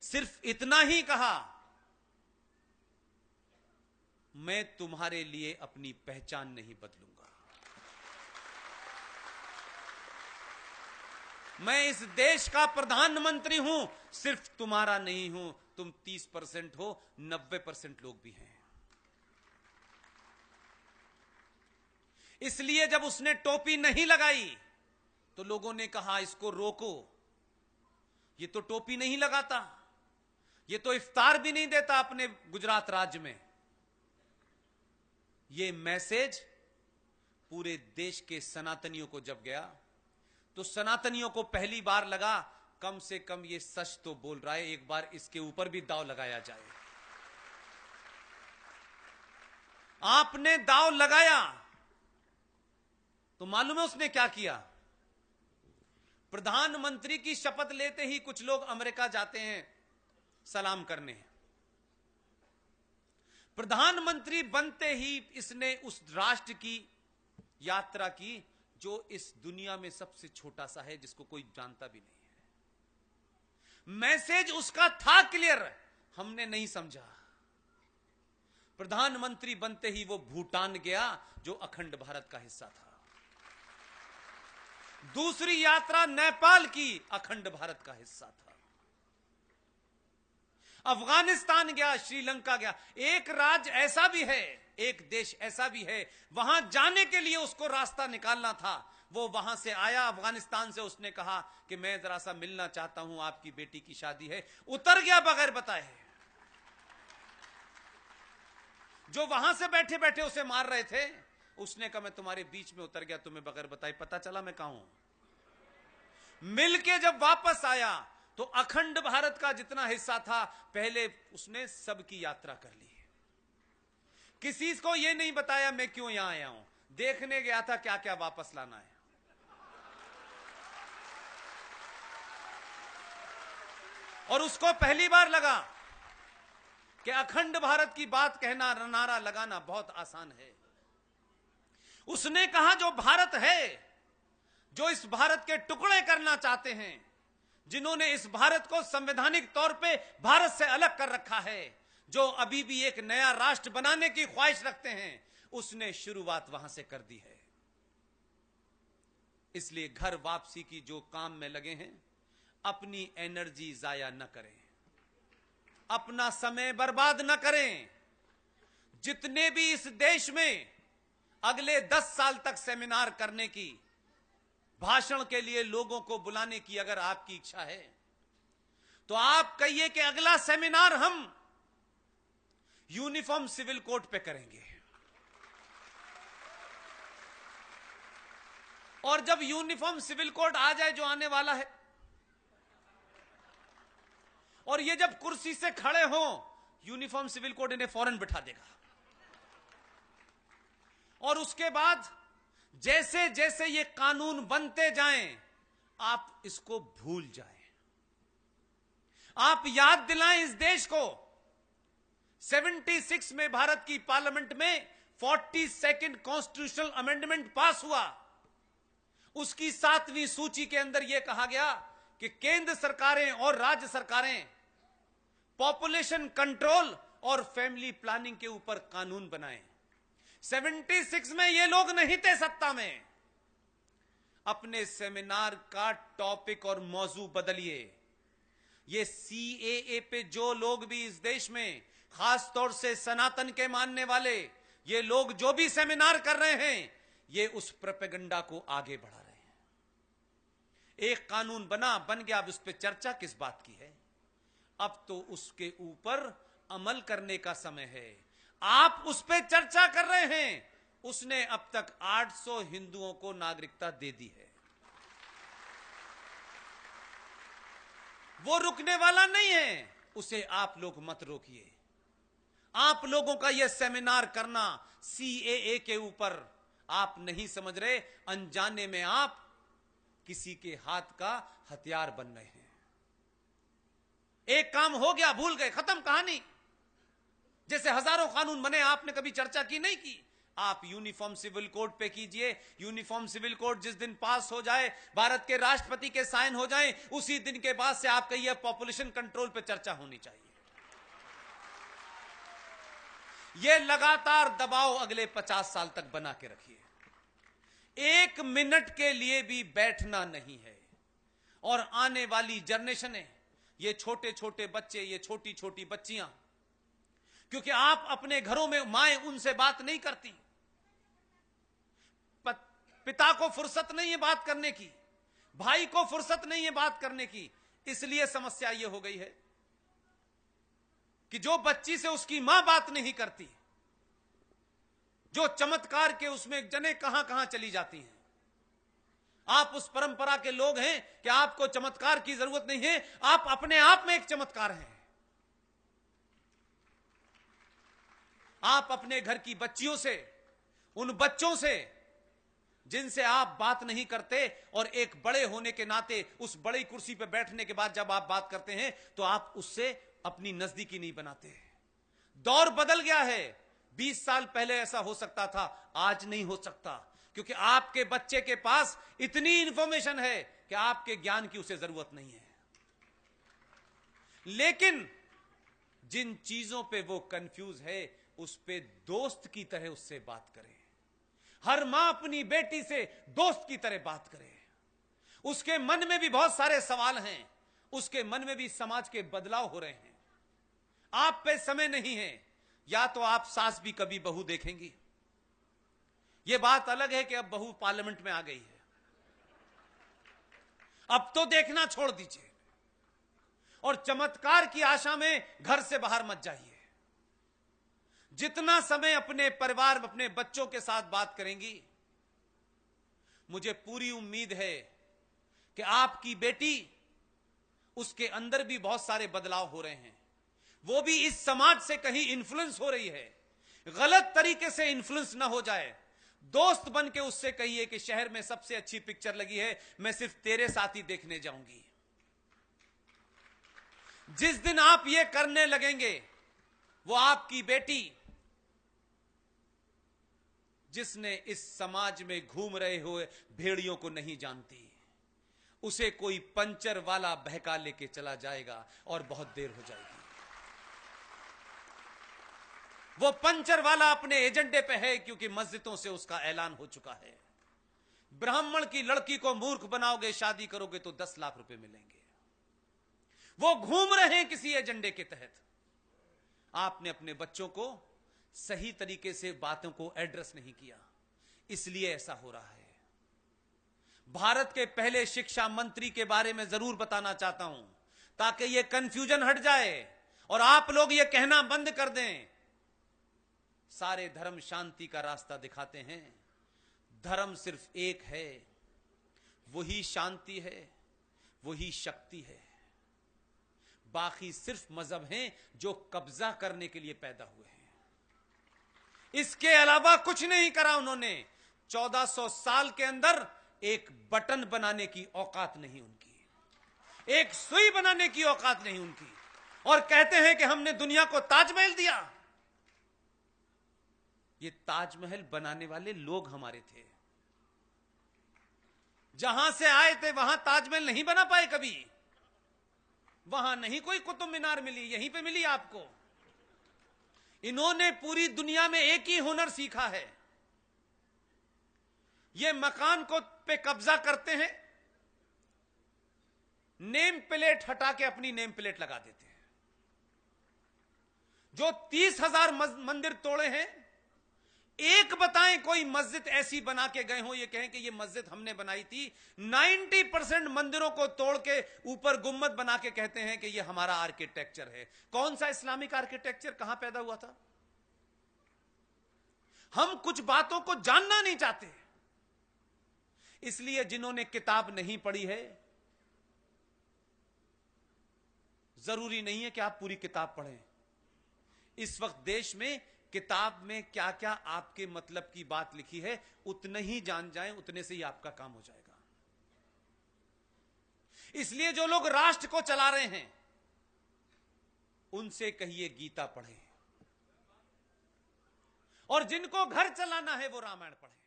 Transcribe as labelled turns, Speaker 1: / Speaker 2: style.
Speaker 1: सिर्फ इतना ही कहा, मैं तुम्हारे लिए अपनी पहचान नहीं बदलूंगा, मैं इस देश का प्रधानमंत्री हूं, सिर्फ तुम्हारा नहीं हूं। तुम 30% हो, 90% लोग भी हैं। इसलिए जब उसने टोपी नहीं लगाई तो लोगों ने कहा इसको रोको, ये तो टोपी नहीं लगाता, ये तो इफ्तार भी नहीं देता अपने गुजरात राज्य में। ये मैसेज पूरे देश के सनातनियों को जब गया तो सनातनियों को पहली बार लगा कम से कम ये सच तो बोल रहा है, एक बार इसके ऊपर भी दांव लगाया जाए। आपने दांव लगाया तो मालूम है उसने क्या किया? प्रधानमंत्री की शपथ लेते ही कुछ लोग अमेरिका जाते हैं सलाम करने, प्रधानमंत्री बनते ही इसने उस राष्ट्र की यात्रा की जो इस दुनिया में सबसे छोटा सा है, जिसको कोई जानता भी नहीं है। मैसेज उसका था क्लियर, हमने नहीं समझा। प्रधानमंत्री बनते ही वो भूटान गया जो अखंड भारत का हिस्सा था। दूसरी यात्रा नेपाल की, अखंड भारत का हिस्सा था। अफगानिस्तान गया, श्रीलंका गया। एक राज्य ऐसा भी है, एक देश ऐसा भी है, वहां जाने के लिए उसको रास्ता निकालना था। वो वहां से आया अफगानिस्तान से, उसने कहा कि मैं जरा सा मिलना चाहता हूं, आपकी बेटी की शादी है। उतर गया बगैर बताए। जो वहां से बैठे बैठे उसे मार रहे थे, उसने कहा मैं तुम्हारे बीच में उतर गया, तुम्हें बगैर बताए पता चला मैं कहां हूं। मिलके जब वापस आया तो अखंड भारत का जितना हिस्सा था पहले उसने सबकी यात्रा कर ली। किसी को यह नहीं बताया मैं क्यों यहां आया हूं, देखने गया था क्या क्या वापस लाना है। और उसको पहली बार लगा कि अखंड भारत की बात कहना, नारा लगाना बहुत आसान है। उसने कहा जो भारत है, जो इस भारत के टुकड़े करना चाहते हैं, जिन्होंने इस भारत को संवैधानिक तौर पे भारत से अलग कर रखा है, जो अभी भी एक नया राष्ट्र बनाने की ख्वाहिश रखते हैं, उसने शुरुआत वहां से कर दी है। इसलिए घर वापसी की जो काम में लगे हैं, अपनी एनर्जी जाया न करें, अपना समय बर्बाद न करें। जितने भी इस देश में अगले 10 साल तक सेमिनार करने की, भाषण के लिए लोगों को बुलाने की अगर आपकी इच्छा है तो आप कहिए कि अगला सेमिनार हम यूनिफॉर्म सिविल कोड पे करेंगे। और जब यूनिफॉर्म सिविल कोड आ जाए, जो आने वाला है, और ये जब कुर्सी से खड़े हो, यूनिफॉर्म सिविल कोड इन्हें फौरन बिठा देगा। और उसके बाद जैसे जैसे ये कानून बनते जाएं, आप इसको भूल जाएं। आप याद दिलाएं इस देश को, 76 में भारत की पार्लियामेंट में 42nd कॉन्स्टिट्यूशनल अमेंडमेंट पास हुआ। उसकी 7वीं सूची के अंदर यह कहा गया कि केंद्र सरकारें और राज्य सरकारें पॉपुलेशन कंट्रोल और फैमिली प्लानिंग के ऊपर कानून बनाएं। 76 में ये लोग नहीं थे सत्ता में। अपने सेमिनार का टॉपिक और मौजू बदलिए। ये सीएए पे जो लोग भी इस देश में, खास तौर से सनातन के मानने वाले, ये लोग जो भी सेमिनार कर रहे हैं, ये उस प्रोपेगेंडा को आगे बढ़ा रहे हैं। एक कानून बन गया, अब उस पर चर्चा किस बात की है? अब तो उसके ऊपर अमल करने का समय है। आप उस पर चर्चा कर रहे हैं। उसने अब तक 800 हिंदुओं को नागरिकता दे दी है। वो रुकने वाला नहीं है, उसे आप लोग मत रोकिए। आप लोगों का यह सेमिनार करना सीएए के ऊपर, आप नहीं समझ रहे, अनजाने में आप किसी के हाथ का हथियार बन रहे हैं। एक काम हो गया, भूल गए, खत्म कहानी। जैसे हजारों कानून बने, आपने कभी चर्चा की नहीं की। आप यूनिफॉर्म सिविल कोड पे कीजिए। यूनिफॉर्म सिविल कोड जिस दिन पास हो जाए, भारत के राष्ट्रपति के साइन हो जाएं, उसी दिन के बाद से आप कहिए पॉपुलेशन कंट्रोल पे चर्चा होनी चाहिए। यह लगातार दबाव अगले 50 साल तक बना के रखिए। 1 मिनट के लिए भी बैठना नहीं है। और आने वाली जनरेशनें, ये छोटे छोटे बच्चे, ये छोटी छोटी बच्चियां, क्योंकि आप अपने घरों में माएं उनसे बात नहीं करती, पिता को फुर्सत नहीं है बात करने की, भाई को फुर्सत नहीं है बात करने की। इसलिए समस्या यह हो गई है कि जो बच्ची से उसकी मां बात नहीं करती, जो चमत्कार के उसमें जने कहां कहां चली जाती हैं। आप उस परंपरा के लोग हैं कि आपको चमत्कार की जरूरत नहीं है, आप अपने आप में एक चमत्कार हैं। आप अपने घर की बच्चियों से, उन बच्चों से जिनसे आप बात नहीं करते, और एक बड़े होने के नाते उस बड़ी कुर्सी पर बैठने के बाद जब आप बात करते हैं तो आप उससे अपनी नजदीकी नहीं बनाते। दौर बदल गया है। 20 साल पहले ऐसा हो सकता था, आज नहीं हो सकता, क्योंकि आपके बच्चे के पास इतनी इंफॉर्मेशन है कि आपके ज्ञान की उसे जरूरत नहीं है। लेकिन जिन चीजों पे वो कंफ्यूज है, उस पे दोस्त की तरह उससे बात करें। हर मां अपनी बेटी से दोस्त की तरह बात करे। उसके मन में भी बहुत सारे सवाल हैं, उसके मन में भी समाज के बदलाव हो रहे हैं। आप पे समय नहीं है, या तो आप सास भी कभी बहू देखेंगी। यह बात अलग है कि अब बहू पार्लियामेंट में आ गई है, अब तो देखना छोड़ दीजिए, और चमत्कार की आशा में घर से बाहर मत जाइए। जितना समय अपने परिवार, अपने बच्चों के साथ बात करेंगी, मुझे पूरी उम्मीद है कि आपकी बेटी, उसके अंदर भी बहुत सारे बदलाव हो रहे हैं। वो भी इस समाज से कहीं इन्फ्लुएंस हो रही है, गलत तरीके से इन्फ्लुएंस ना हो जाए। दोस्त बन के उससे कहिए कि शहर में सबसे अच्छी पिक्चर लगी है, मैं सिर्फ तेरे साथ ही देखने जाऊंगी। जिस दिन आप ये करने लगेंगे, वो आपकी बेटी, जिसने इस समाज में घूम रहे हुए भेड़ियों को नहीं जानती, उसे कोई पंचर वाला बहका लेके चला जाएगा और बहुत देर हो जाएगी। वो पंचर वाला अपने एजेंडे पे है, क्योंकि मस्जिदों से उसका ऐलान हो चुका है। ब्राह्मण की लड़की को मूर्ख बनाओगे, शादी करोगे तो 10 लाख रुपए मिलेंगे। वो घूम रहे हैं किसी एजेंडे के तहत। आपने अपने बच्चों को सही तरीके से बातों को एड्रेस नहीं किया, इसलिए ऐसा हो रहा है। भारत के पहले शिक्षा मंत्री के बारे में जरूर बताना चाहता हूं, ताकि यह कंफ्यूजन हट जाए और आप लोग यह कहना बंद कर दें, सारे धर्म शांति का रास्ता दिखाते हैं। धर्म सिर्फ एक है, वही शांति है, वही शक्ति है। बाकी सिर्फ मजहब हैं जो कब्जा करने के लिए पैदा हुए हैं। इसके अलावा कुछ नहीं करा उन्होंने। 1400 साल के अंदर एक बटन बनाने की औकात नहीं उनकी, एक सुई बनाने की औकात नहीं उनकी, और कहते हैं कि हमने दुनिया को ताजमहल दिया। ये ताजमहल बनाने वाले लोग हमारे थे, जहां से आए थे वहां ताजमहल नहीं बना पाए कभी। वहां नहीं कोई कुतुब मीनार मिली, यहीं पे मिली आपको। इन्होंने पूरी दुनिया में एक ही हुनर सीखा है। ये मकान को पे कब्जा करते हैं, नेम प्लेट हटा के अपनी नेम प्लेट लगा देते हैं। जो 30,000 मंदिर तोड़े हैं, एक बताएं कोई मस्जिद ऐसी बना के गए हो, ये कहें कि ये मस्जिद हमने बनाई थी। 90% मंदिरों को तोड़ के ऊपर गुम्मद बना के कहते हैं कि ये हमारा आर्किटेक्चर है। कौन सा इस्लामिक आर्किटेक्चर, कहां पैदा हुआ था? हम कुछ बातों को जानना नहीं चाहते, इसलिए जिन्होंने किताब नहीं पढ़ी है, जरूरी नहीं है कि आप पूरी किताब पढ़ें। इस वक्त देश में किताब में क्या क्या आपके मतलब की बात लिखी है, उतने ही जान जाएं, उतने से ही आपका काम हो जाएगा। इसलिए जो लोग राष्ट्र को चला रहे हैं, उनसे कहिए गीता पढ़ें, और जिनको घर चलाना है वो रामायण पढ़ें।